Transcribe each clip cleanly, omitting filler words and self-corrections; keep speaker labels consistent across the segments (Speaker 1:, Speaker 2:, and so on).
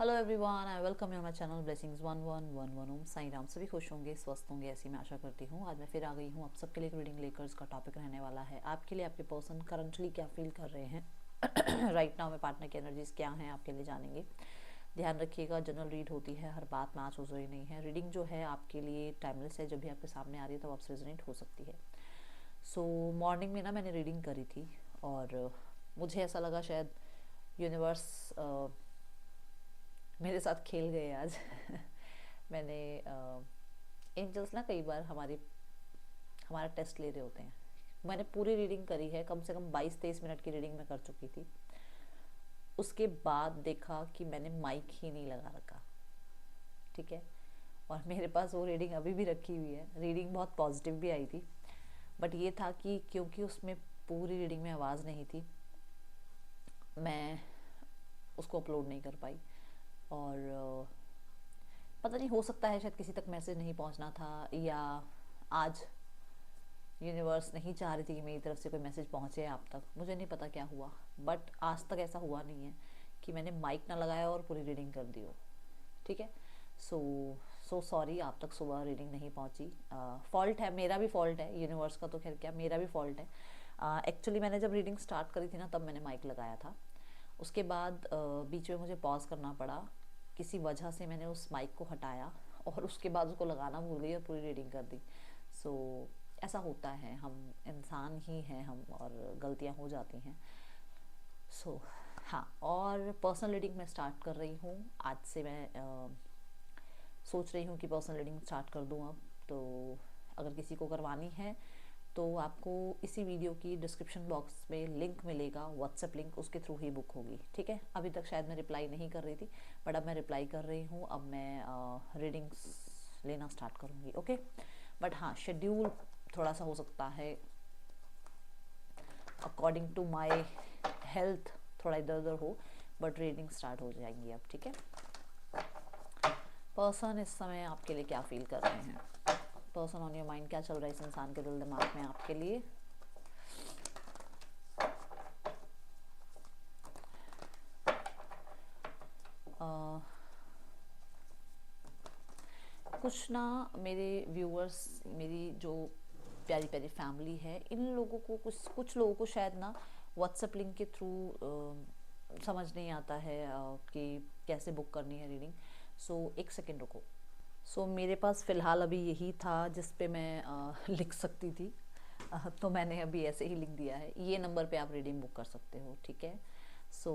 Speaker 1: Hello everyone, I welcome you my channel blessings 1111 Om Sai Ram. सभी खुश होंगे, स्वस्थ होंगे, ऐसी मैं आशा करती हूँ। आज मैं फिर आ गई हूँ आप सबके लिए एक रीडिंग लेकर। इसका टॉपिक रहने वाला है आपके लिए आपके पर्सन करंटली क्या फील कर रहे हैं राइट नाउ में पार्टनर की एनर्जीज क्या हैं आपके लिए जानेंगे। ध्यान रखिएगा, जनरल रीड होती है, हर बात मैच हो रही नहीं है। रीडिंग जो है आपके लिए टाइमलेस है, जब भी आपके सामने आ रही है तो आपसे रेजोनेट हो सकती है। सो मॉर्निंग में ना मैंने रीडिंग करी थी और मुझे ऐसा लगा शायद यूनिवर्स मेरे साथ खेल गए आज मैंने एंजल्स ना कई बार हमारा टेस्ट ले रहे होते हैं। मैंने पूरी रीडिंग करी है, कम से कम 22-23 मिनट की रीडिंग मैं कर चुकी थी। उसके बाद देखा कि मैंने माइक ही नहीं लगा रखा, ठीक है। और मेरे पास वो रीडिंग अभी भी रखी हुई है। रीडिंग बहुत पॉजिटिव भी आई थी, बट ये था कि क्योंकि उसमें पूरी रीडिंग में आवाज़ नहीं थी, मैं उसको अपलोड नहीं कर पाई। और पता नहीं, हो सकता है शायद किसी तक मैसेज नहीं पहुंचना था, या आज यूनिवर्स नहीं चाह रही थी कि मेरी तरफ से कोई मैसेज पहुंचे आप तक। मुझे नहीं पता क्या हुआ, बट आज तक ऐसा हुआ नहीं है कि मैंने माइक ना लगाया और पूरी रीडिंग कर दी हो, ठीक है। सो सो सॉरी, आप तक सुबह रीडिंग नहीं पहुंची। फॉल्ट है, मेरा भी फॉल्ट है, यूनिवर्स का तो खैर क्या, मेरा भी फॉल्ट है। एक्चुअली मैंने जब रीडिंग स्टार्ट करी थी ना, तब मैंने माइक लगाया था। उसके बाद बीच में मुझे पॉज करना पड़ा, किसी वजह से मैंने उस माइक को हटाया और उसके बाद उसको लगाना भूल गई और पूरी रीडिंग कर दी। सो ऐसा होता है, हम इंसान ही हैं हम, और गलतियां हो जाती हैं। हाँ, और पर्सनल रीडिंग मैं स्टार्ट कर रही हूँ आज से। मैं सोच रही हूँ कि पर्सनल रीडिंग स्टार्ट कर दूँ अब। तो अगर किसी को करवानी है तो आपको इसी वीडियो की डिस्क्रिप्शन बॉक्स में लिंक मिलेगा, व्हाट्सएप लिंक, उसके थ्रू ही बुक होगी, ठीक है। अभी तक शायद मैं रिप्लाई नहीं कर रही थी, बट अब मैं रिप्लाई कर रही हूँ। अब मैं रीडिंग्स लेना स्टार्ट करूँगी, ओके। बट हाँ, शेड्यूल थोड़ा सा हो सकता है अकॉर्डिंग टू माई हेल्थ, थोड़ा इधर उधर हो, बट रीडिंग स्टार्ट हो जाएंगी अब, ठीक है। पर्सन इस समय आपके लिए क्या फील कर रहे हैं, पर्सन ऑन योर माइंड, क्या चल रहा है इस इंसान के दिल दिमाग में आपके लिए। कुछ ना, मेरे व्यूअर्स, मेरी जो प्यारी प्यारी फैमिली है, इन लोगों को, कुछ लोगों को शायद ना व्हाट्सएप लिंक के थ्रू समझ नहीं आता है कि कैसे बुक करनी है रीडिंग। सो एक सेकेंड रुको। सो मेरे पास फ़िलहाल अभी यही था जिस पे मैं लिख सकती थी। तो मैंने अभी ऐसे ही लिख दिया है, ये नंबर पे आप रीडिंग बुक कर सकते हो, ठीक है। सो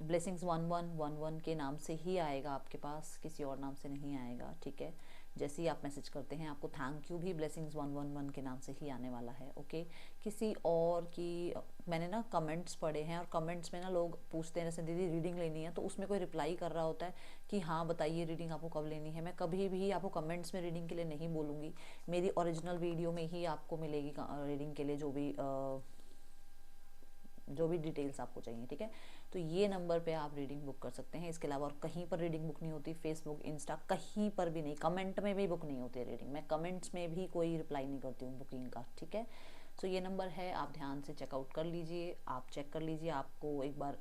Speaker 1: ब्लेसिंग्स 1111 के नाम से ही आएगा आपके पास, किसी और नाम से नहीं आएगा, ठीक है। जैसे ही आप मैसेज करते हैं, आपको थैंक यू भी ब्लेसिंग्स 111 के नाम से ही आने वाला है, ओके। किसी और की, मैंने ना कमेंट्स पढ़े हैं, और कमेंट्स में ना लोग पूछते हैं, जैसे दीदी रीडिंग लेनी है, तो उसमें कोई रिप्लाई कर रहा होता है कि हाँ बताइए रीडिंग आपको कब लेनी है। मैं कभी भी आपको कमेंट्स में रीडिंग के लिए नहीं बोलूँगी, मेरी ओरिजिनल वीडियो में ही आपको मिलेगी रीडिंग के लिए जो भी डिटेल्स आपको चाहिए, ठीक है। तो ये नंबर पे आप रीडिंग बुक कर सकते हैं। इसके अलावा और कहीं पर रीडिंग बुक नहीं होती, फेसबुक, इंस्टा, कहीं पर भी नहीं, कमेंट में भी बुक नहीं होती है रीडिंग। मैं कमेंट्स में भी कोई रिप्लाई नहीं करती हूँ बुकिंग का, ठीक है। सो ये नंबर है, आप ध्यान से चेकआउट कर लीजिए, आप चेक कर लीजिए, आपको एक बार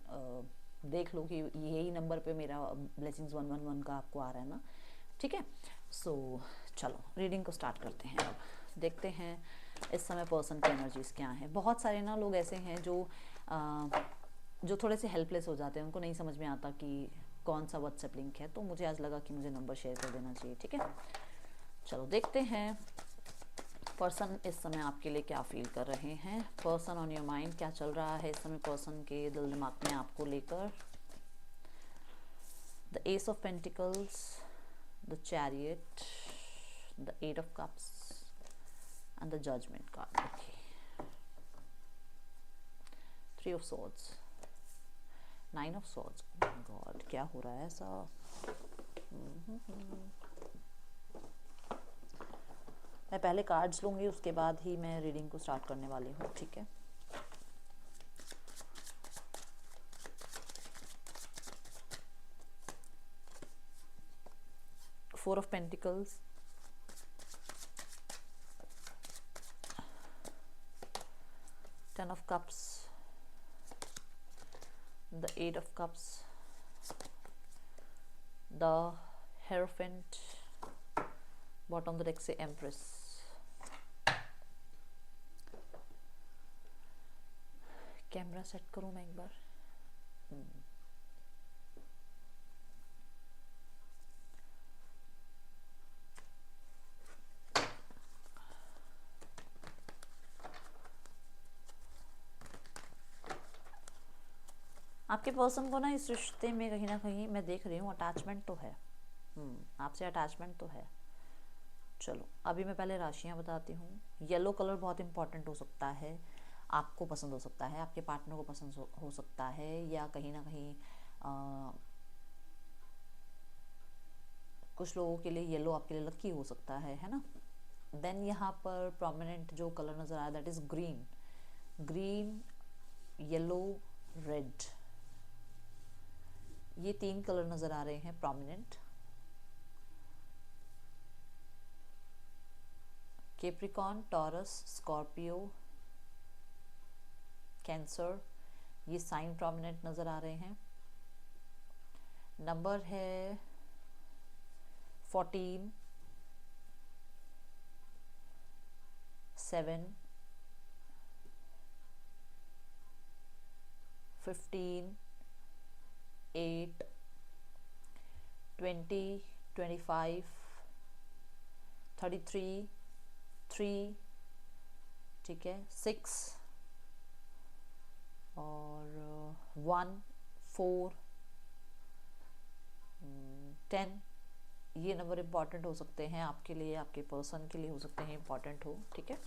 Speaker 1: देख लो कि यही नंबर पे मेरा ब्लेसिंग्स 111 का आपको आ रहा है ना, ठीक है। सो चलो रीडिंग को स्टार्ट करते हैं। अब देखते हैं इस समय पर्सन की एनर्जीज क्या है। बहुत सारे ना लोग ऐसे हैं जो थोड़े से हेल्पलेस हो जाते हैं, उनको नहीं समझ में आता कि कौन सा व्हाट्सएप लिंक है, तो मुझे आज लगा कि मुझे नंबर शेयर कर देना चाहिए, ठीक है। चलो देखते हैं पर्सन इस समय आपके लिए क्या फील कर रहे हैं। पर्सन ऑन योर माइंड, क्या चल रहा है इस समय पर्सन के दिल दिमाग में आपको लेकर। The ace of pentacles, the chariot, the eight of cups and the judgment card, okay. Three of swords, Nine of swords, oh my god, क्या हो रहा है ऐसा। मैं पहले कार्ड्स लूँगी, उसके बाद ही मैं रीडिंग को स्टार्ट करने वाली हूँ, ठीक है। Four of Pentacles, Ten of Cups, the Eight of Cups, the hierophant, bottom of the deck से एम्प्रेस। कैमरा सेट करूं मैं एक बार। आपके पर्सन को ना इस रिश्ते में कहीं ना कहीं मैं देख रही हूँ अटैचमेंट तो है, आपसे अटैचमेंट तो है। चलो अभी मैं पहले राशियाँ बताती हूँ। येलो कलर बहुत इंपॉर्टेंट हो सकता है, आपको पसंद हो सकता है, आपके पार्टनर को पसंद हो सकता है, या कहीं ना कहीं कुछ लोगों के लिए येलो आपके लिए लकी हो सकता है ना। देन यहाँ पर प्रोमिनेंट जो कलर नज़र आया that is green. Green, yellow, red, ये 3 कलर नज़र आ रहे हैं prominent. Capricorn, taurus, Scorpio, cancer, ये साइन प्रोमिनेंट नज़र आ रहे हैं। नंबर है 14, 7, 15, 8, 20, 25, 33, 3, ठीक है, 6 और 1, 4, 10। ये नंबर इम्पॉर्टेंट हो सकते हैं आपके लिए, आपके पर्सन के लिए हो सकते हैं इम्पॉर्टेंट हो, ठीक है।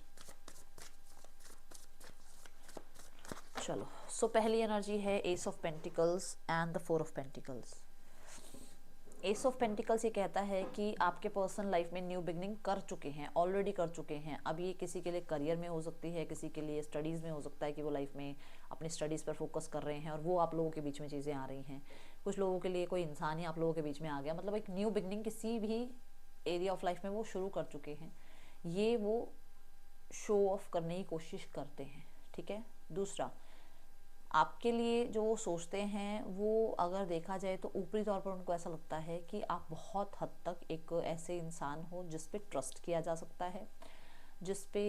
Speaker 1: चलो सो पहली एनर्जी है S of pentacles and the 4 of pentacles. S of pentacles ये कहता है कि आपके पर्सन लाइफ में न्यू बिगनिंग कर चुके हैं, ऑलरेडी कर चुके हैं। अब ये किसी के लिए करियर में हो सकती है, किसी के लिए स्टडीज़ में हो सकता है कि वो लाइफ में अपनी स्टडीज़ पर फोकस कर रहे हैं और वो आप लोगों के बीच में चीज़ें आ रही हैं। कुछ लोगों के लिए कोई इंसान ही आप लोगों के बीच में आ गया, मतलब एक न्यू बिगनिंग किसी भी एरिया ऑफ लाइफ में वो शुरू कर चुके हैं। ये वो शो ऑफ करने की कोशिश करते हैं, ठीक है। दूसरा, आपके लिए जो वो सोचते हैं वो अगर देखा जाए तो ऊपरी तौर पर उनको ऐसा लगता है कि आप बहुत हद तक एक ऐसे इंसान हो जिस पे ट्रस्ट किया जा सकता है, जिस पे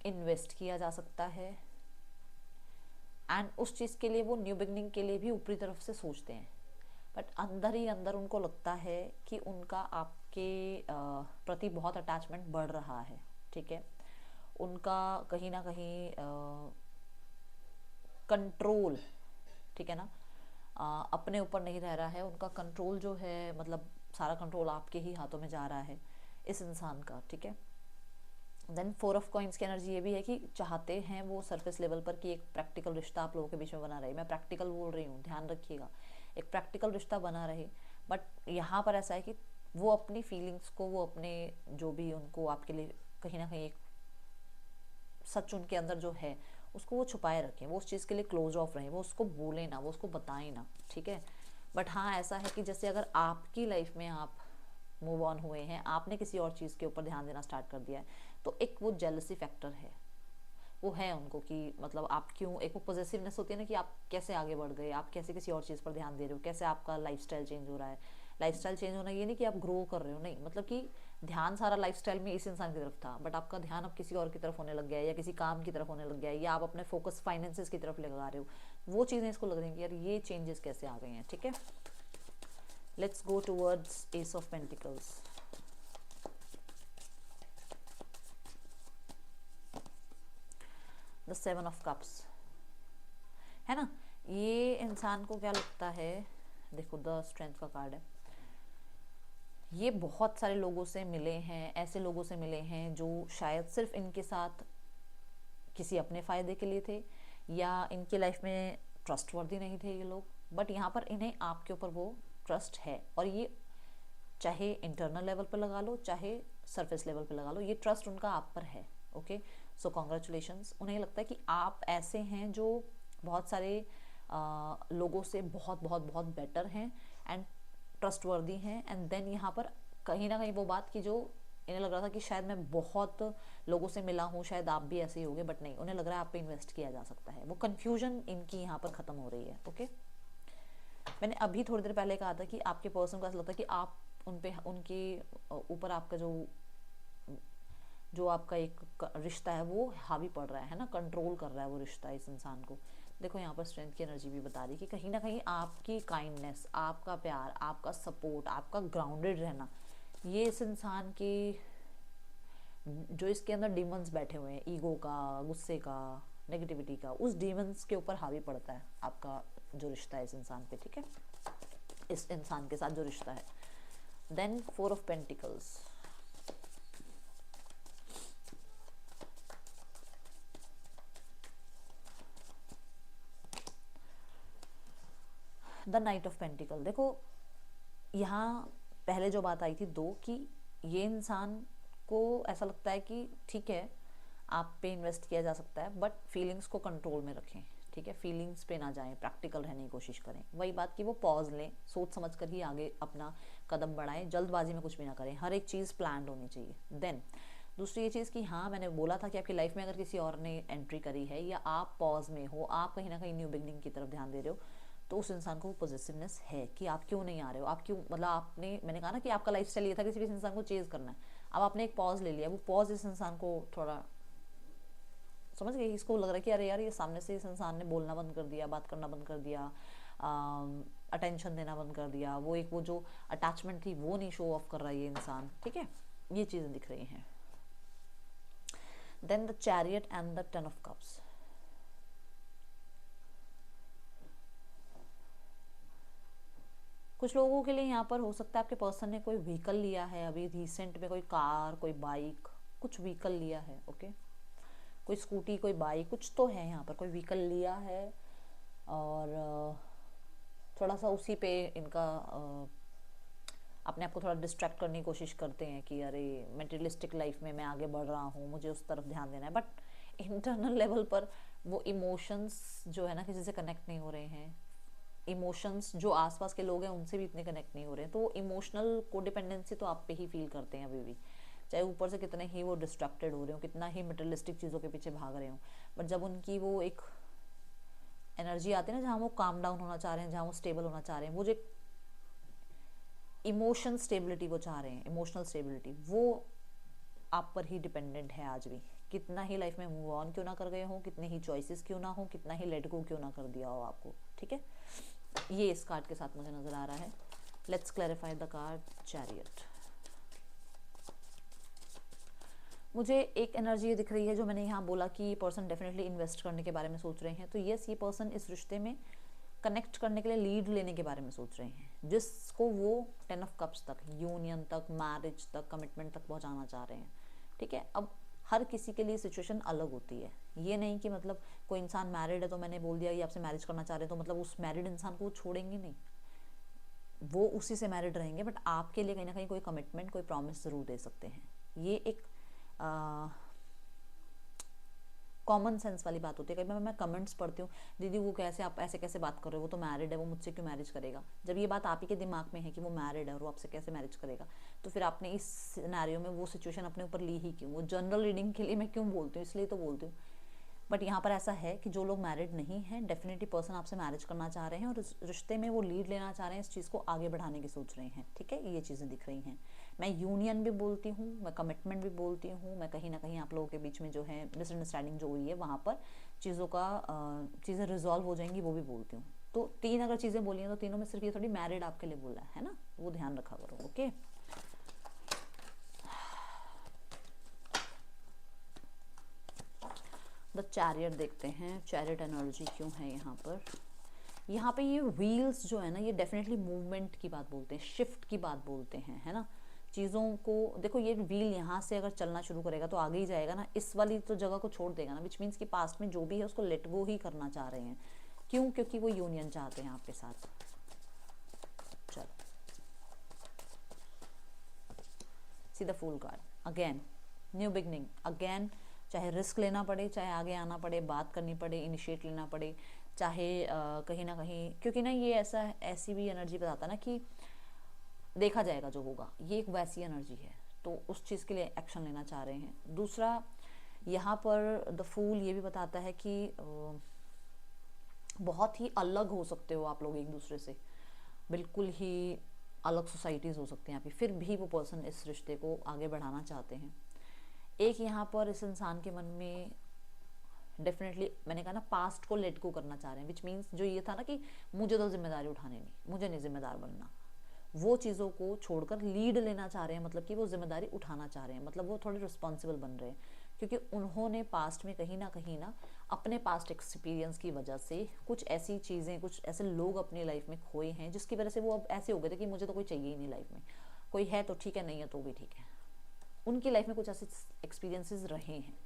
Speaker 1: इन्वेस्ट किया जा सकता है, एंड उस चीज़ के लिए वो न्यू बिगनिंग के लिए भी ऊपरी तरफ से सोचते हैं। बट अंदर ही अंदर उनको लगता है कि उनका आपके प्रति बहुत अटैचमेंट बढ़ रहा है, ठीक है। उनका कहीं ना कहीं कंट्रोल, ठीक है ना, अपने ऊपर नहीं रह रहा है। उनका कंट्रोल जो है, मतलब सारा कंट्रोल आपके ही हाथों में जा रहा है इस इंसान का, ठीक है। देन 4 ऑफ कॉइंस की एनर्जी ये भी है कि चाहते हैं वो सरफेस लेवल पर कि एक प्रैक्टिकल रिश्ता आप लोगों के बीच में बना रहे। मैं प्रैक्टिकल बोल रही हूँ, ध्यान रखिएगा, एक प्रैक्टिकल रिश्ता बना रहे। बट यहाँ पर ऐसा है कि वो अपनी फीलिंग्स को, वो अपने जो भी उनको आपके लिए कहीं ना कहीं एक सच उनके अंदर जो है उसको वो छुपाए रखें, वो उस चीज़ के लिए क्लोज ऑफ रहें, वो उसको बोलें ना, वो उसको बताएं ना, ठीक है। बट हाँ ऐसा है कि जैसे अगर आपकी लाइफ में आप मूव ऑन हुए हैं, आपने किसी और चीज़ के ऊपर ध्यान देना स्टार्ट कर दिया है, तो एक वो जेलसी फैक्टर है, वो है उनको कि मतलब आप क्यों, एक वो पॉजिटिवनेस होती है ना कि आप कैसे आगे बढ़ गए, आप कैसे किसी और चीज़ पर ध्यान दे रहे हो, कैसे आपका लाइफस्टाइल चेंज हो रहा है। लाइफस्टाइल चेंज होना ये नहीं कि आप ग्रो कर रहे हो, नहीं, मतलब कि ध्यान सारा लाइफस्टाइल में इस इंसान की तरफ था, बट आपका ध्यान अब किसी और की तरफ होने लग गया है, या किसी काम की तरफ होने लग गया है, या आप अपने फोकस फाइनेंसेस की तरफ लगा रहे हो। वो चीज़ें इसको लग रही हैं कि यार ये चेंजेस कैसे आ गए हैं, ठीक है। Let's go towards S of pentacles. The 7 of cups, है ना। ये इंसान को क्या लगता है, देखो द स्ट्रेंथ का कार्ड है, ये बहुत सारे लोगों से मिले हैं, ऐसे लोगों से मिले हैं जो शायद सिर्फ इनके साथ किसी अपने फ़ायदे के लिए थे, या इनकी लाइफ में ट्रस्टवर्दी नहीं थे ये लोग। बट यहाँ पर इन्हें आपके ऊपर वो ट्रस्ट है, और ये चाहे इंटरनल लेवल पर लगा लो, चाहे सरफेस लेवल पर लगा लो, ये ट्रस्ट उनका आप पर है। ओके, सो कॉन्ग्रेचुलेशंस। उन्हें लगता है कि आप ऐसे हैं जो बहुत सारे लोगों से बहुत बहुत बहुत बेटर हैं एंड ट्रस्टवर्दी हैं। एंड देन यहाँ पर कहीं ना कहीं वो बात की जो इन्हें लग रहा था कि शायद मैं बहुत लोगों से मिला हूँ, शायद आप भी ऐसे ही होंगे, बट नहीं, उन्हें लग रहा है आप पे इन्वेस्ट किया जा सकता है। वो कन्फ्यूजन इनकी यहाँ पर ख़त्म हो रही है। ओके, मैंने अभी थोड़ी देर पहले कहा था कि आपके पर्सन को ऐसा लगता है कि आप उन पे, उनके ऊपर आपका जो आपका एक रिश्ता है वो हावी पड़ रहा है ना, कंट्रोल कर रहा है वो रिश्ता इस इंसान को। देखो यहाँ पर स्ट्रेंथ की एनर्जी भी बता रही है कि कहीं ना कहीं आपकी काइंडनेस, आपका प्यार, आपका सपोर्ट, आपका ग्राउंडेड रहना, ये इस इंसान की, जो इसके अंदर डीमंस बैठे हुए हैं, ईगो का, गुस्से का, नेगेटिविटी का, उस डीमंस के ऊपर हावी पड़ता है आपका जो रिश्ता है इस इंसान पे, ठीक है, इस इंसान के साथ जो रिश्ता है। Then 4 of pentacles, the knight of pentacle. देखो यहाँ पहले जो बात आई थी दो, कि ये इंसान को ऐसा लगता है कि ठीक है आप पे इन्वेस्ट किया जा सकता है, बट फीलिंग्स को कंट्रोल में रखें, ठीक है, फीलिंग्स पे ना जाएं, प्रैक्टिकल रहने की कोशिश करें। वही बात कि वो पॉज लें, सोच समझ कर ही आगे अपना कदम बढ़ाएं, जल्दबाजी में कुछ भी ना करें, हर एक चीज़ प्लान्ड होनी चाहिए। देन दूसरी ये चीज़ कि हाँ मैंने बोला था कि आपकी लाइफ में अगर किसी और ने एंट्री करी है या आप पॉज में हो, आप कहीं ना कहीं न्यू बिगनिंग की तरफ ध्यान दे रहे हो, तो उस इंसान को पॉजिटिवनेस है कि आप क्यों नहीं आ रहे हो, आप क्यों, मतलब आपने, मैंने कहा ना कि आपका लाइफस्टाइल ये था कि सिर्फ इस इंसान को चेज करना है, अब आपने एक पॉज ले लिया, वो पॉज इस इंसान को थोड़ा, समझ गए, इसको लग रहा है कि अरे यार ये सामने से इस इंसान ने बोलना बंद कर दिया, बात करना बंद कर दिया, अटेंशन देना बंद कर दिया, वो एक वो जो अटैचमेंट थी वो नहीं शो ऑफ कर रहा है ये इंसान, ठीक है, ये चीज़ें दिख रही हैं। Then the chariot and the 10 of cups. कुछ लोगों के लिए यहाँ पर हो सकता है आपके पर्सन ने कोई व्हीकल लिया है अभी रिसेंट में, कोई कार, कोई बाइक, कुछ व्हीकल लिया है, ओके, कोई स्कूटी, कोई बाइक, कुछ तो है यहाँ पर, कोई व्हीकल लिया है, और थोड़ा सा उसी पे इनका अपने आप को थोड़ा डिस्ट्रैक्ट करने की कोशिश करते हैं कि अरे मटेरियलिस्टिक लाइफ में मैं आगे बढ़ रहा हूँ, मुझे उस तरफ ध्यान देना है, बट इंटरनल लेवल पर वो इमोशंस जो है ना किसी से कनेक्ट नहीं हो रहे हैं, इमोशंस जो आसपास के लोग हैं उनसे भी इतने कनेक्ट नहीं हो रहे हैं, तो वो इमोशनल कोडिपेंडेंसी तो आप पे ही फील करते हैं अभी भी, चाहे ऊपर से कितने ही वो डिस्ट्रैक्टेड हो रहे हो, कितना ही मटेरियलिस्टिक चीज़ों के पीछे भाग रहे हो, बट जब उनकी वो एक एनर्जी आती है ना जहाँ वो काम डाउन होना चाह रहे हैं, जहाँ वो स्टेबल होना चाह रहे हैं, वो जो इमोशन स्टेबिलिटी वो चाह रहे हैं, इमोशनल स्टेबिलिटी, वो आप पर ही डिपेंडेंट है आज भी, कितना ही लाइफ में मूव ऑन क्यों ना कर गए हो, कितने ही चॉइसेस क्यों ना हो, कितना ही लेट गो क्यों ना कर दिया हो आपको, ठीक है, ये इस कार्ड के साथ मुझे नजर आ रहा है। Let's clarify the card chariot. मुझे एक एनर्जी ये दिख रही है जो मैंने यहाँ बोला कि ये पर्सन डेफिनेटली इन्वेस्ट करने के बारे में सोच रहे हैं, तो यस ये पर्सन इस रिश्ते में कनेक्ट करने के लिए लीड लेने के बारे में सोच रहे हैं, जिसको वो 10 ऑफ कप्स तक, यूनियन तक, मैरिज तक, कमिटमेंट तक पहुंचाना चाह रहे हैं, ठीक है। अब हर किसी के लिए सिचुएशन अलग होती है, ये नहीं कि मतलब कोई इंसान मैरिड है तो मैंने बोल दिया ये आपसे मैरिज करना चाह रहे हैं तो मतलब उस मैरिड इंसान को वो छोड़ेंगे नहीं, वो उसी से मैरिड रहेंगे, बट आपके लिए कहीं ना कहीं कोई कमिटमेंट, कोई प्रॉमिस ज़रूर दे सकते हैं। ये एक कॉमन सेंस वाली बात होती है। कई बार मैं कमेंट्स पढ़ती हूँ, दीदी वो कैसे, आप ऐसे कैसे बात कर रहे हो, वो तो मैरिड है, वो मुझसे क्यों मैरिज करेगा। जब ये बात आप ही के दिमाग में है कि वो मैरिड है और वो आपसे कैसे मैरिज करेगा, तो फिर आपने इस सिनेरियो में वो सिचुएशन अपने ऊपर ली ही क्यों। वो जनरल रीडिंग के लिए मैं क्यों बोलती हूँ, इसलिए तो बोलती हूँ। बट यहाँ पर ऐसा है कि जो लोग मैरिड नहीं हैं, डेफिनेटली पर्सन आपसे मैरिज करना चाह रहे हैं और इस रिश्ते में वो लीड लेना चाह रहे हैं, इस चीज़ को आगे बढ़ाने की सोच रहे हैं, ठीक है, ये चीज़ें दिख रही हैं। मैं यूनियन भी बोलती हूँ, मैं कमिटमेंट भी बोलती हूँ, मैं कहीं ना कहीं आप लोगों के बीच में जो है मिसअंडरस्टैंडिंग जो हुई है वहाँ पर चीज़ों का चीज़ें रिजॉल्व हो जाएंगी, वो भी बोलती हूँ। तो 3 अगर चीज़ें बोली हैं तो तीनों में सिर्फ ये थोड़ी मैरिड आपके लिए बोला है ना, वो ध्यान रखा करो, ओके। द चैरियट देखते हैं, चैरियट एनर्जी क्यों है यहाँ पर। यहाँ पे ये व्हील्स जो है ना, ये डेफिनेटली मूवमेंट की बात बोलते हैं, शिफ्ट की बात बोलते हैं, है ना। चीज़ों को देखो, ये व्हील यहाँ से अगर चलना शुरू करेगा तो आगे ही जाएगा ना, इस वाली तो जगह को छोड़ देगा ना, विच मीन्स कि पास्ट में जो भी है उसको लेट गो ही करना चाह रहे हैं। क्यों? क्योंकि वो यूनियन चाहते हैं आपके साथ। चलो, see the fool card again, new beginning again, चाहे रिस्क लेना पड़े, चाहे आगे आना पड़े, बात करनी पड़े, इनिशिएट लेना पड़े, चाहे कहीं ना कहीं, क्योंकि ना ये ऐसी भी एनर्जी बताता ना कि देखा जाएगा जो होगा, ये एक वैसी एनर्जी है, तो उस चीज़ के लिए एक्शन लेना चाह रहे हैं। दूसरा यहाँ पर द फूल ये भी बताता है कि बहुत ही अलग हो सकते हो आप लोग एक दूसरे से, बिल्कुल ही अलग सोसाइटीज़ हो सकती हैं यहाँ पे, फिर भी वो पर्सन इस रिश्ते को आगे बढ़ाना चाहते हैं। एक यहाँ पर इस इंसान के मन में डेफिनेटली, मैंने कहा ना, पास्ट को लेट गो करना चाह रहे हैं, विच मीन्स जो ये था ना कि मुझे तो जिम्मेदारी उठानी नहीं, मुझे नहीं जिम्मेदार बनना, वो चीज़ों को छोड़कर लीड लेना चाह रहे हैं, मतलब कि वो जिम्मेदारी उठाना चाह रहे हैं, मतलब वो थोड़े रिस्पॉन्सिबल बन रहे हैं, क्योंकि उन्होंने पास्ट में कहीं ना अपने पास्ट एक्सपीरियंस की वजह से कुछ ऐसी चीज़ें, कुछ ऐसे लोग अपनी लाइफ में खोए हैं, जिसकी वजह से वो अब ऐसे हो गए थे कि मुझे तो कोई चाहिए ही नहीं लाइफ में, कोई है तो ठीक है, नहीं है तो भी ठीक है। उनकी लाइफ में कुछ ऐसे एक्सपीरियंसेस रहे हैं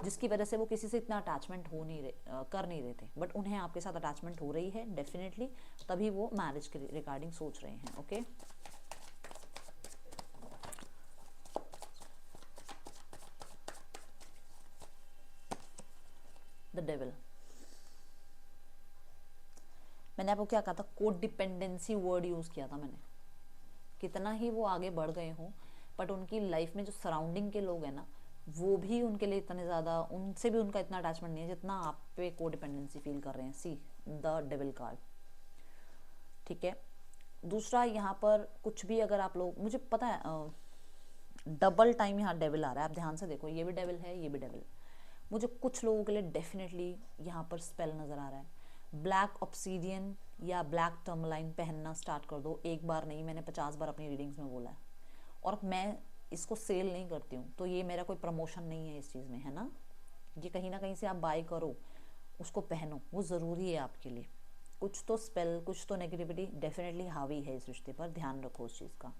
Speaker 1: जिसकी वजह से वो किसी से इतना अटैचमेंट हो नहीं रहे, कर नहीं रहे थे, बट उन्हें आपके साथ अटैचमेंट हो रही है डेफिनेटली, तभी वो मैरिज के रिगार्डिंग सोच रहे हैं। Okay, the devil. मैंने आपको क्या कहा था, कोड डिपेंडेंसी वर्ड यूज़ किया था मैंने। कितना ही वो आगे बढ़ गए हों, बट उनकी लाइफ में जो सराउंडिंग के लोग हैं ना, वो भी उनके लिए इतने ज़्यादा, उनसे भी उनका इतना अटैचमेंट नहीं है जितना आप पे कोड डिपेंडेंसी फील कर रहे हैं। सी द डेविल कार्ड, ठीक है। दूसरा, यहाँ पर कुछ भी अगर आप लोग, मुझे पता है डबल टाइम यहाँ डेविल आ रहा है, आप ध्यान से देखो, ये भी डेविल है, ये भी डेविल। मुझे कुछ लोगों के लिए डेफिनेटली यहाँ पर स्पेल नज़र आ रहा है। ब्लैक ऑब्सीडियन या ब्लैक टर्मलाइन पहनना स्टार्ट कर दो, एक बार नहीं, मैंने 50 बार अपनी रीडिंग्स में बोला है, और मैं इसको सेल नहीं करती हूँ, तो ये मेरा कोई प्रमोशन नहीं है इस चीज़ में, है ना। ये कहीं ना कहीं से आप बाय करो, उसको पहनो, वो ज़रूरी है आपके लिए। कुछ तो स्पेल, कुछ तो नेगेटिविटी डेफिनेटली हावी है इस रिश्ते पर, ध्यान रखो उस चीज़ का।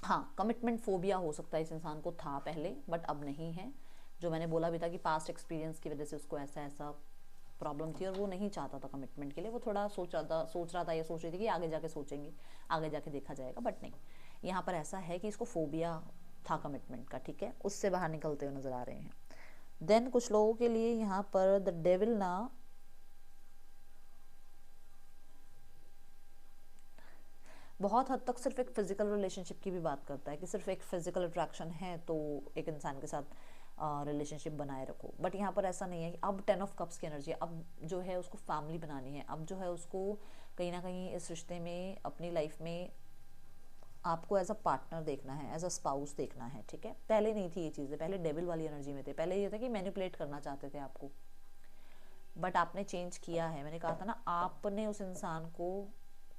Speaker 1: हाँ, कमिटमेंट फोबिया हो सकता है इस इंसान को, था पहले बट अब नहीं है। जो मैंने बोला भी था कि पास्ट एक्सपीरियंस की वजह से उसको ऐसा ऐसा प्रॉब्लम थी और वो नहीं चाहता था कमिटमेंट के लिए, वो थोड़ा सोच रहा था या सोच रही थी कि आगे जाके सोचेंगे, आगे जाके देखा जाएगा, बट नहीं, यहाँ पर ऐसा है कि इसको फोबिया था कमिटमेंट का, ठीक है, उससे बाहर निकलते हुए नजर आ रहे हैं। देन कुछ लोगों के लिए यहाँ पर द डेविल ना बहुत हद तक सिर्फ एक फिजिकल रिलेशनशिप की भी बात करता है, कि सिर्फ एक फिजिकल अट्रैक्शन है तो एक इंसान के साथ रिलेशनशिप बनाए रखो, बट यहाँ पर ऐसा नहीं है। अब 10 ऑफ कप्स की एनर्जी, अब जो है उसको फैमिली बनानी है, अब जो है उसको कहीं ना कहीं इस रिश्ते में, अपनी लाइफ में आपको एज अ पार्टनर देखना है, एज अ स्पाउस देखना है, ठीक है। पहले नहीं थी ये चीज़ें, पहले डेविल वाली एनर्जी में थे, पहले ये था कि मैनिपुलेट करना चाहते थे आपको, बट आपने चेंज किया है। मैंने कहा था ना, आपने उस इंसान को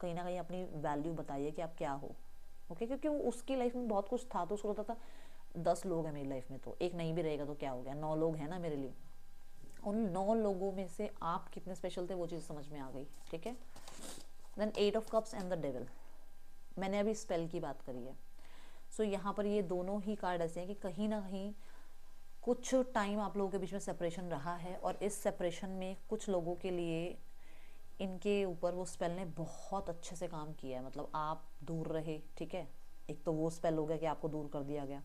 Speaker 1: कहीं ना कहीं अपनी वैल्यू बताई है कि आप क्या हो, ओके, क्योंकि वो उसकी लाइफ में बहुत कुछ था, तो उसको लगता था 10 लोग हैं मेरी लाइफ में, तो एक नहीं भी रहेगा तो क्या हो गया, 9 लोग हैं ना मेरे लिए। उन 9 लोगों में से आप कितने स्पेशल थे, वो चीज़ समझ में आ गई, ठीक है। Then 8 of cups and the devil, मैंने अभी स्पेल की बात करी है। सो यहाँ पर ये दोनों ही कार्ड ऐसे हैं कि कहीं ना कहीं कुछ टाइम आप लोगों के बीच में सेपरेशन रहा है, और इस सेपरेशन में कुछ लोगों के लिए इनके ऊपर वो स्पेल ने बहुत अच्छे से काम किया है, मतलब आप दूर रहे, ठीक है। एक तो वो स्पेल हो गया कि आपको दूर कर दिया गया,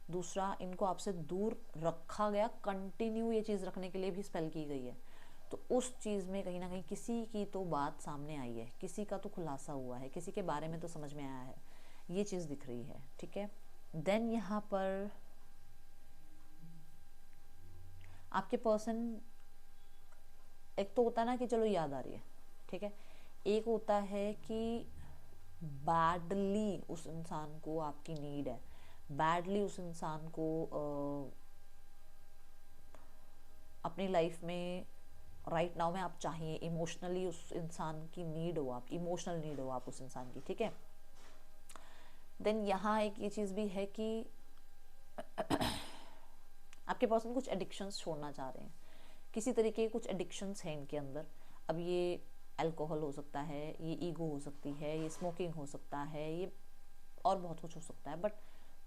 Speaker 1: दूसरा इनको आपसे दूर रखा गया, कंटिन्यू ये चीज़ रखने के लिए भी स्पेल की गई है, तो उस चीज़ में कहीं ना कहीं किसी की तो बात सामने आई है, किसी का तो खुलासा हुआ है, किसी के बारे में तो समझ में आया है, ये चीज़ दिख रही है, ठीक है। देन यहाँ पर आपके पर्सन, एक तो होता है ना कि चलो याद आ रही है, ठीक है, एक होता है कि बैडली उस इंसान को आपकी नीड है, बैडली उस इंसान को अपनी लाइफ में राइट नाउ में आप चाहिए, इमोशनली उस इंसान की नीड हो, आप इमोशनल नीड हो आप उस इंसान की, ठीक है। देन यहाँ एक ये चीज़ भी है कि आपके पर्सन कुछ एडिक्शंस छोड़ना चाह रहे हैं, किसी तरीके के कुछ एडिक्शंस हैं इनके अंदर। अब ये अल्कोहल हो सकता है, ये ईगो हो सकती है, ये स्मोकिंग हो सकता है, ये और बहुत कुछ हो सकता है, बट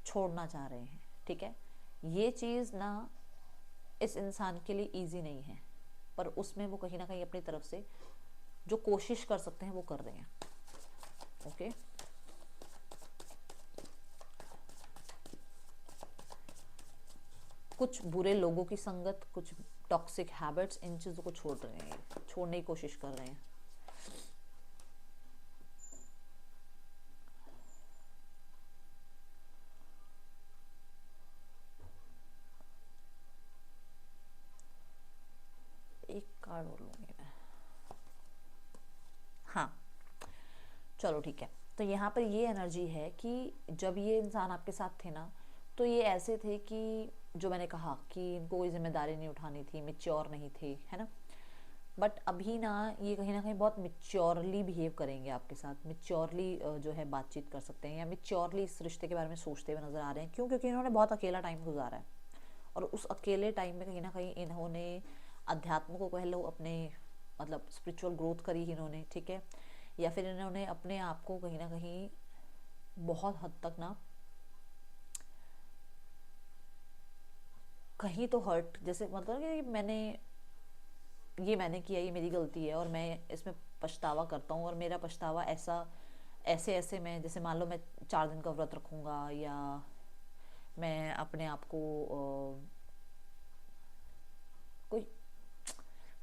Speaker 1: छोड़ना चाह रहे हैं, ठीक है। ये चीज़ ना इस इंसान के लिए ईजी नहीं है, पर उसमें वो कहीं ना कहीं अपनी तरफ से जो कोशिश कर सकते हैं वो कर रहे हैं, ओके। कुछ बुरे लोगों की संगत, कुछ टॉक्सिक हैबिट्स, इन चीज़ों को छोड़ रहे हैं, छोड़ने की कोशिश कर रहे हैं। एक कार्ड और लूंगी मैं, चलो ठीक है। तो यहाँ पर ये एनर्जी है कि जब ये इंसान आपके साथ थे ना, तो ये ऐसे थे कि जो मैंने कहा कि इनको कोई जिम्मेदारी नहीं उठानी थी, मेच्योर नहीं थे, है ना। बट अभी ना कहीं बहुत मेच्योरली बिहेव करेंगे आपके साथ, मेच्योरली जो है बातचीत कर सकते हैं, या मेच्योरली इस रिश्ते के बारे में सोचते हुए नज़र आ रहे हैं। क्यों? क्योंकि इन्होंने बहुत अकेला टाइम गुजारा है, और उस अकेले टाइम में कहीं ना कहीं इन्होंने अध्यात्म को कह लो, अपने मतलब स्पिरिचुअल ग्रोथ करी इन्होंने, ठीक है। या फिर इन्होंने अपने आप को कहीं ना कहीं बहुत हद तक ना कहीं तो हर्ट, जैसे मतलब कि मैंने किया, ये मेरी गलती है और मैं इसमें पछतावा करता हूँ, और मेरा पछतावा ऐसे ऐसे मैं, जैसे मान लो मैं 4 दिन का व्रत रखूँगा, या मैं अपने आप को कोई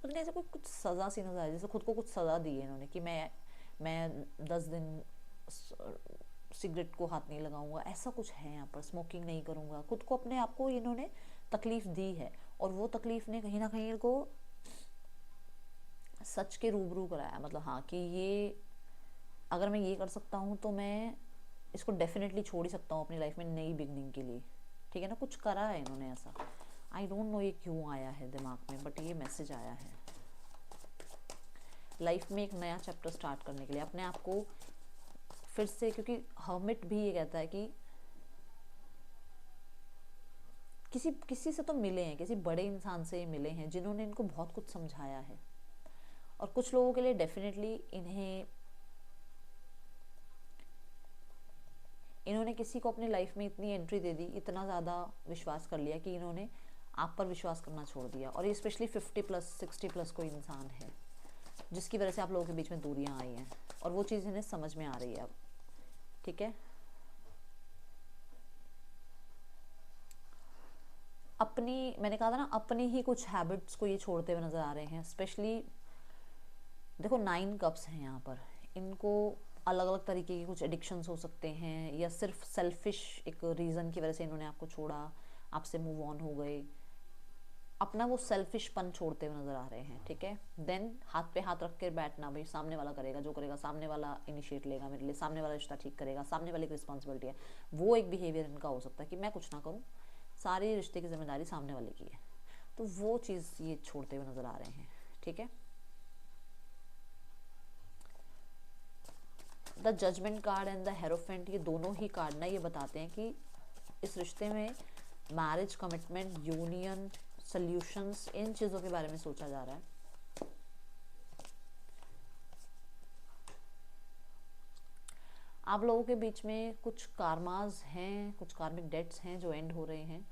Speaker 1: मतलब ऐसे कोई कुछ सज़ा सी नजर आई, जैसे खुद को कुछ सज़ा दी है इन्होंने कि मैं 10 दिन सिगरेट को हाथ नहीं लगाऊंगा, ऐसा कुछ है यहाँ पर, स्मोकिंग नहीं करूँगा, खुद को अपने आप को इन्होंने तकलीफ दी है। और वो तकलीफ ने कहीं ना कहीं इनको सच के रूबरू कराया, मतलब हाँ कि ये अगर मैं ये कर सकता हूँ तो मैं इसको डेफिनेटली छोड़ ही सकता हूँ अपनी लाइफ में नई बिगनिंग के लिए, ठीक है ना। कुछ करा है इन्होंने ऐसा, आई डोंट नो ये क्यों आया है दिमाग में, बट ये मैसेज आया है लाइफ में एक नया चैप्टर स्टार्ट करने के लिए अपने आप को फिर से। क्योंकि हर्मिट भी ये कहता है कि किसी से तो मिले हैं, किसी बड़े इंसान से मिले हैं जिन्होंने इनको बहुत कुछ समझाया है। और कुछ लोगों के लिए डेफिनेटली इन्होंने किसी को अपनी लाइफ में इतनी एंट्री दे दी, इतना ज़्यादा विश्वास कर लिया कि इन्होंने आप पर विश्वास करना छोड़ दिया। और ये स्पेशली 50+ 60+ कोई इंसान है जिसकी वजह से आप लोगों के बीच में दूरियां आई हैं, और वो चीज़ इन्हें समझ में आ रही है अब, ठीक है। मैंने कहा था ना, अपनी ही कुछ हैबिट्स को ये छोड़ते हुए नज़र आ रहे हैं। स्पेशली देखो 9 कप्स हैं यहाँ पर, इनको अलग अलग तरीके के कुछ एडिक्शंस हो सकते हैं, या सिर्फ सेल्फिश एक रीज़न की वजह से इन्होंने आपको छोड़ा, आपसे मूव ऑन हो गए, अपना वो सेल्फिशपन छोड़ते हुए नज़र आ रहे हैं, ठीक है। देन हाथ पे हाथ रख कर बैठना, भाई सामने वाला करेगा जो करेगा, सामने वाला इनिशिएट लेगा मेरे लिए, सामने वाला रिश्ता ठीक करेगा, सामने वाले की रिस्पॉन्सिबिलिटी है, वो एक बिहेवियर इनका हो सकता है कि मैं कुछ ना करूँ, सारी रिश्ते की जिम्मेदारी सामने वाले की है। तो वो चीज़ ये छोड़ते हुए नज़र आ रहे हैं, ठीक है। The judgment card and the hierophant, ये दोनों ही कार्ड ना ये बताते हैं कि इस रिश्ते में मैरिज, कमिटमेंट, यूनियन, सॉल्यूशंस, इन चीज़ों के बारे में सोचा जा रहा है। आप लोगों के बीच में कुछ कार्मास हैं, कुछ कार्मिक डेट्स हैं जो एंड हो रहे हैं,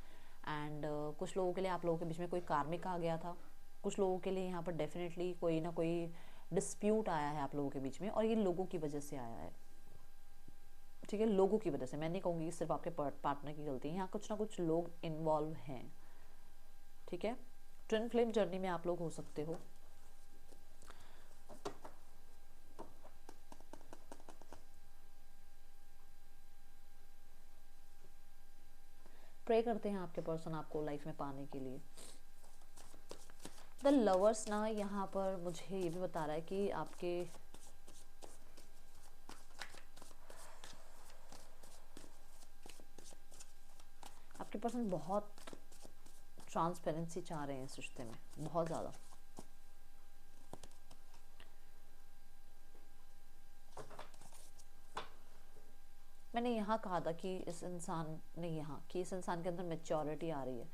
Speaker 1: एंड कुछ लोगों के लिए आप लोगों के बीच में कोई कार्मिक आ गया था, कुछ लोगों के लिए यहाँ पर डेफिनेटली कोई ना कोई डिस्प्यूट आया है आप लोगों के बीच में, और ये लोगों की वजह से आया है, ठीक है। लोगों की वजह से, मैं नहीं कहूँगी कि सिर्फ आपके पार्टनर की गलती है, यहाँ कुछ ना कुछ लोग इन्वॉल्व हैं, ठीक है। ट्विन फ्लेम जर्नी में आप लोग हो सकते हो। प्रे करते हैं आपके पर्सन आपको लाइफ में पाने के लिए। द लवर्स ना यहाँ पर मुझे ये भी बता रहा है कि आपके पर्सन बहुत ट्रांसपेरेंसी चाह रहे हैं इस रिश्ते में, बहुत ज़्यादा। मैंने यहाँ कहा था कि इस इंसान के अंदर मेच्योरिटी आ रही है,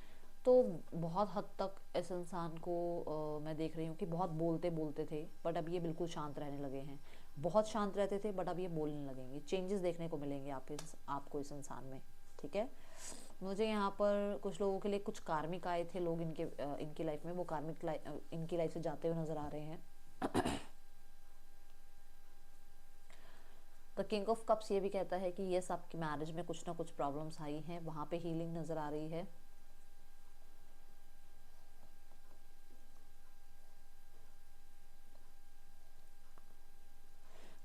Speaker 1: तो बहुत हद तक इस इंसान को मैं देख रही हूँ कि बहुत बोलते बोलते थे, बट अब ये बिल्कुल शांत रहने लगे हैं। बहुत शांत रहते थे बट अब ये बोलने लगेंगे। चेंजेस देखने को मिलेंगे आपको इस इंसान में, ठीक है। मुझे यहाँ पर कुछ लोगों के लिए कुछ कार्मिक आए थे लोग इनकी लाइफ में, वो कार्मिक इनकी लाइफ से जाते हुए नजर आ रहे हैं। द किंग ऑफ कप्स ये भी कहता है कि यस, आपकी मैरिज में कुछ ना कुछ प्रॉब्लम्स आई हैं, वहाँ पे हीलिंग नज़र आ रही है।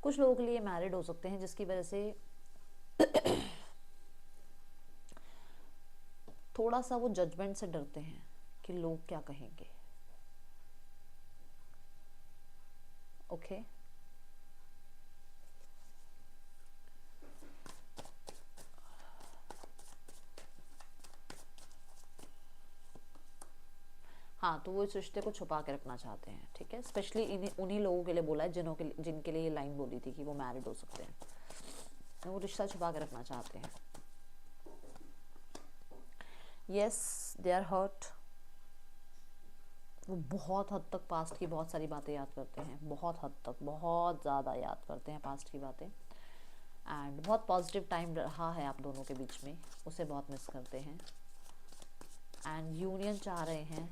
Speaker 1: कुछ लोगों के लिए मैरिड हो सकते हैं जिसकी वजह से थोड़ा सा वो जजमेंट से डरते हैं कि लोग क्या कहेंगे, ओके। हाँ, तो वो इस रिश्ते को छुपा के रखना चाहते हैं, ठीक है। स्पेशली उन्हीं लोगों के लिए बोला है जिनके लिए ये लाइन बोली थी कि वो मैरिड हो सकते हैं, तो वो रिश्ता छुपा के रखना चाहते हैं। Yes, they are hurt. वो बहुत हद तक पास्ट की बहुत सारी बातें याद करते हैं, बहुत हद तक, बहुत ज़्यादा याद करते हैं पास्ट की बातें। एंड बहुत पॉजिटिव टाइम रहा है आप दोनों के बीच में, उसे बहुत मिस करते हैं। एंड यूनियन चाह रहे हैं,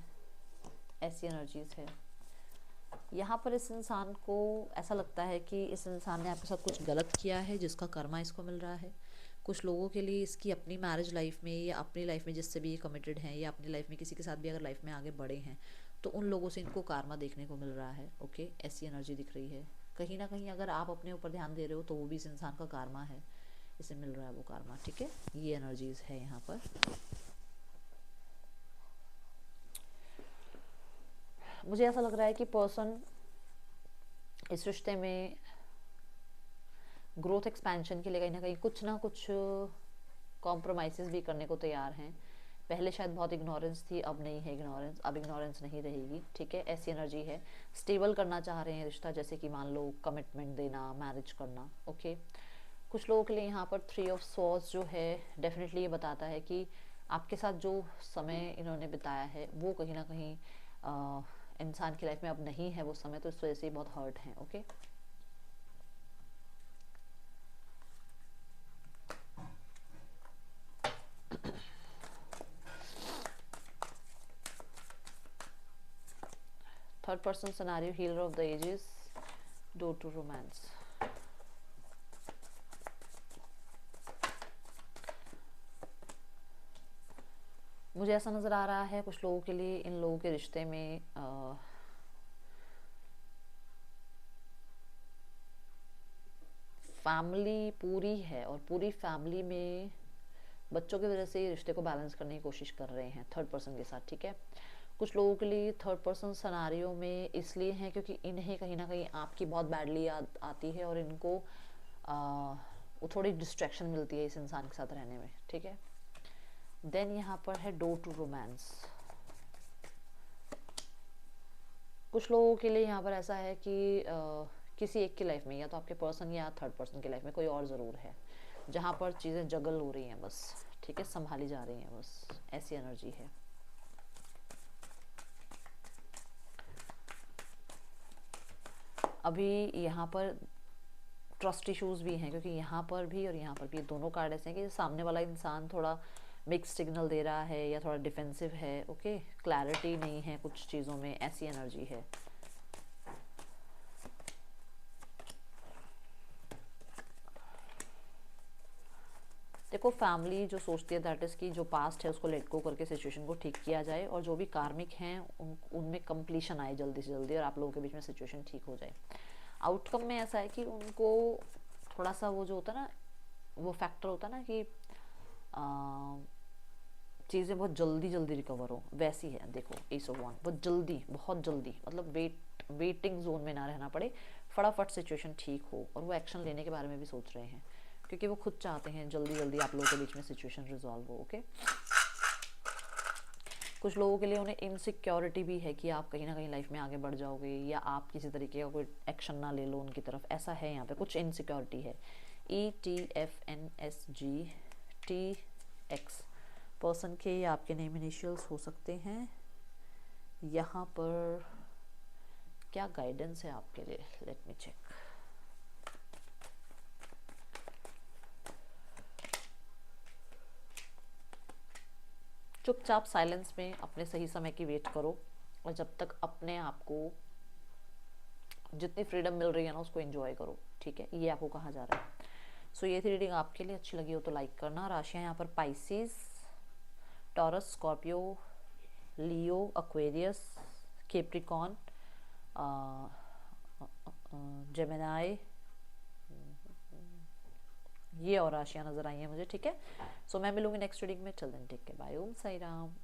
Speaker 1: ऐसी एनर्जीज है यहाँ पर। इस इंसान को ऐसा लगता है कि इस इंसान ने आपके साथ कुछ गलत किया है जिसका कर्मा इसको मिल रहा है। कुछ लोगों के लिए इसकी अपनी मैरिज लाइफ में या अपनी लाइफ में जिससे भी ये कमिटेड हैं या अपनी लाइफ में किसी के साथ भी अगर लाइफ में आगे बढ़े हैं तो उन लोगों से इनको कार्मा देखने को मिल रहा है। ओके, ऐसी एनर्जी दिख रही है। कहीं ना कहीं अगर आप अपने ऊपर ध्यान दे रहे हो तो वो भी इस इंसान का कार्मा है, इसे मिल रहा है वो कार्मा, ठीक है। ये एनर्जीज है यहाँ पर। मुझे ऐसा लग रहा है कि पर्सन इस रिश्ते में ग्रोथ एक्सपेंशन के लिए कहीं ना कुछ कॉम्प्रोमाइज़ भी करने को तैयार हैं। पहले शायद बहुत इग्नोरेंस थी, अब नहीं है इग्नोरेंस, अब इग्नोरेंस नहीं रहेगी, ठीक है। ऐसी एनर्जी है। स्टेबल करना चाह रहे हैं रिश्ता, जैसे कि मान लो कमिटमेंट देना, मैरिज करना, ओके। कुछ लोगों के लिए यहाँ पर 3 ऑफ स्वॉर्ड्स जो है डेफिनेटली ये बताता है कि आपके साथ जो समय इन्होंने बिताया है वो कहीं ना कहीं इंसान की लाइफ में अब नहीं है वो समय, तो इस वजह से बहुत हर्ट हैं, okay. Third person scenario, healer of the ages, door to romance. मुझे ऐसा नज़र आ रहा है कुछ लोगों के लिए इन लोगों के रिश्ते में फैमिली पूरी है और पूरी फैमिली में बच्चों की वजह से ये रिश्ते को बैलेंस करने की कोशिश कर रहे हैं थर्ड पर्सन के साथ, ठीक है। कुछ लोगों के लिए थर्ड पर्सन सिनेरियो में इसलिए हैं क्योंकि इन्हें कहीं ना कहीं आपकी बहुत बैडली याद आती है और इनको वो थोड़ी डिस्ट्रैक्शन मिलती है इस इंसान के साथ रहने में, ठीक है। देन यहाँ पर है डोर टू रोमांस। कुछ लोगों के लिए यहाँ पर ऐसा है कि किसी एक की लाइफ में या तो आपके पर्सन या थर्ड पर्सन की लाइफ में कोई और ज़रूर है जहाँ पर चीज़ें जगल हो रही हैं बस, ठीक है, संभाली जा रही हैं बस, ऐसी एनर्जी है। अभी यहाँ पर ट्रस्ट इश्यूज भी हैं क्योंकि यहाँ पर भी और यहाँ पर भी दोनों कार्ड ऐसे हैं कि सामने वाला इंसान थोड़ा मिक्स सिग्नल दे रहा है या थोड़ा डिफेंसिव है, ओके। क्लैरिटी नहीं है कुछ चीज़ों में, ऐसी एनर्जी है। देखो, फैमिली जो सोचती है दैट इज़ कि जो पास्ट है उसको लेट गो करके सिचुएशन को ठीक किया जाए और जो भी कार्मिक हैं उनमें कंप्लीशन आए जल्दी से जल्दी और आप लोगों के बीच में सिचुएशन ठीक हो जाए। आउटकम में ऐसा है कि उनको थोड़ा सा वो जो होता है ना, वो फैक्टर होता है ना कि चीज़ें बहुत जल्दी जल्दी रिकवर हो, वैसी है। देखो, एस ऑफ वॉन्ड बहुत जल्दी, बहुत जल्दी, मतलब वेटिंग जोन में ना रहना पड़े, फटाफट सिचुएशन ठीक हो और वो एक्शन लेने के बारे में भी सोच रहे हैं क्योंकि वो खुद चाहते हैं जल्दी जल्दी आप लोगों के बीच में सिचुएशन रिजॉल्व हो, ओके। कुछ लोगों के लिए उन्हें इनसिक्योरिटी भी है कि आप कहीं ना कहीं लाइफ में आगे बढ़ जाओगे या आप किसी तरीके का कोई एक्शन ना ले लो उनकी तरफ, ऐसा है यहाँ पे कुछ इनसिक्योरिटी है। ETFNSGTX पर्सन के या आपके नेम इनिशियल्स हो सकते हैं। यहाँ पर क्या गाइडेंस है आपके लिए, लेट मी चेक। चुपचाप साइलेंस में अपने सही समय की वेट करो और जब तक अपने आप को जितनी फ्रीडम मिल रही है ना उसको एंजॉय करो, ठीक है। ये आपको कहा जा रहा है। सो ये थी रीडिंग, आपके लिए अच्छी लगी हो तो लाइक करना। राशियाँ यहाँ पर पाइसिस, टॉरस, स्कॉर्पियो, लियो, एक्वेरियस, कैप्रिकॉर्न, जेमिनाई, ये और राशियाँ नजर आई हैं मुझे, ठीक है। सो मैं मिलूंगी नेक्स्ट रीडिंग में। चल देन, ठीक है, बाय, ओम साई राम।